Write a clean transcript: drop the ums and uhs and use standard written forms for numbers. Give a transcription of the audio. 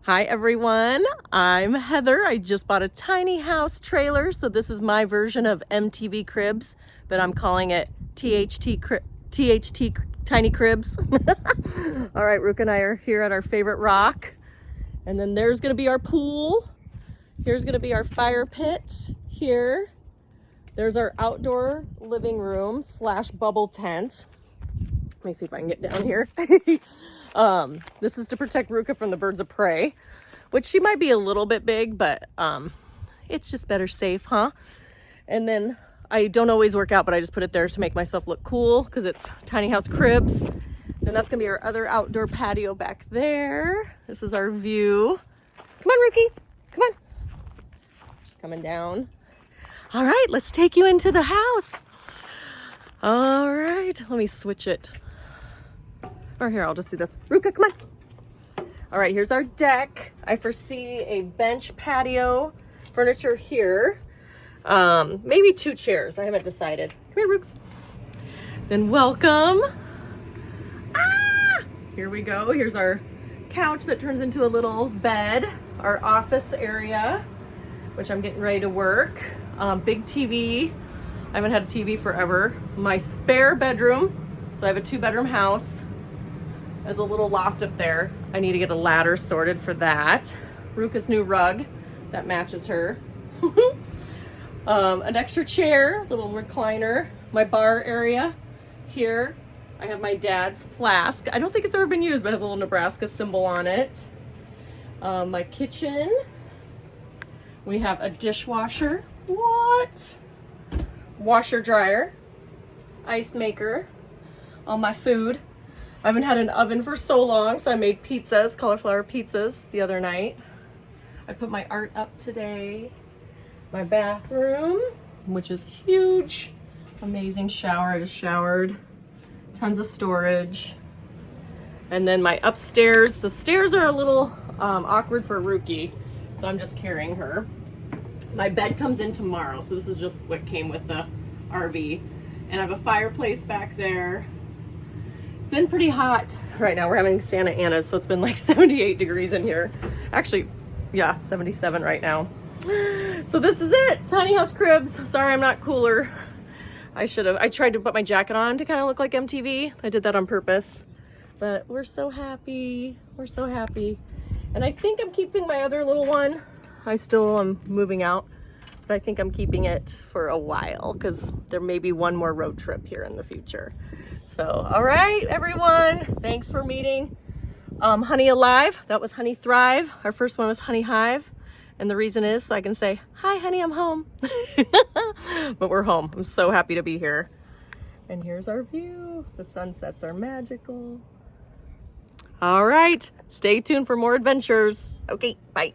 Hi everyone, I'm Heather. I just bought a tiny house trailer, so this is my version of MTV Cribs, but I'm calling it THT Tiny Cribs. All right, Rook and I are here at our favorite rock, and then there's gonna be our pool. Here's gonna be our fire pit here. There's our outdoor living room / bubble tent. Let me see if I can get down here. This is to protect Ruka from the birds of prey, which she might be a little bit big, but it's just better safe, huh? And then I don't always work out, but I just put it there to make myself look cool because it's tiny house cribs. Then that's gonna be our other outdoor patio back there. This is our view. Come on, Rookie, come on. Just coming down. All right, let's take you into the house. All right, let me switch it. Or here, I'll just do this. Ruka, come on. All right, here's our deck. I foresee a bench patio furniture here. Maybe 2 chairs, I haven't decided. Come here, Rooks. Then welcome. Here we go. Here's our couch that turns into a little bed. Our office area, which I'm getting ready to work. Big TV. I haven't had a TV forever. My spare bedroom. So I have a 2-bedroom house. There's a little loft up there. I need to get a ladder sorted for that. Ruka's new rug that matches her. An extra chair, little recliner. My bar area here. I have my dad's flask. I don't think it's ever been used, but it has a little Nebraska symbol on it. My kitchen. We have a dishwasher. What? Washer dryer. Ice maker. All my food. I haven't had an oven for so long, so I made pizzas, cauliflower pizzas the other night. I put my art up today. My bathroom, which is huge. Amazing shower, I just showered. Tons of storage. And then my upstairs, the stairs are a little awkward for Rookie, so I'm just carrying her. My bed comes in tomorrow, so this is just what came with the RV. And I have a fireplace back there. It's been pretty hot right now. We're having Santa Ana, so it's been like 78 degrees in here. Actually, yeah, 77 right now. So this is it, tiny house cribs. Sorry, I'm not cooler. I tried to put my jacket on to kind of look like MTV. I did that on purpose, but we're so happy. We're so happy. And I think I'm keeping my other little one. I still am moving out, but I think I'm keeping it for a while because there may be one more road trip here in the future. So, all right, everyone, thanks for meeting Honey Alive. That was Honey Thrive. Our first one was Honey Hive. And the reason is so I can say, hi, honey, I'm home. But we're home. I'm so happy to be here. And here's our view. The sunsets are magical. All right, stay tuned for more adventures. Okay, bye.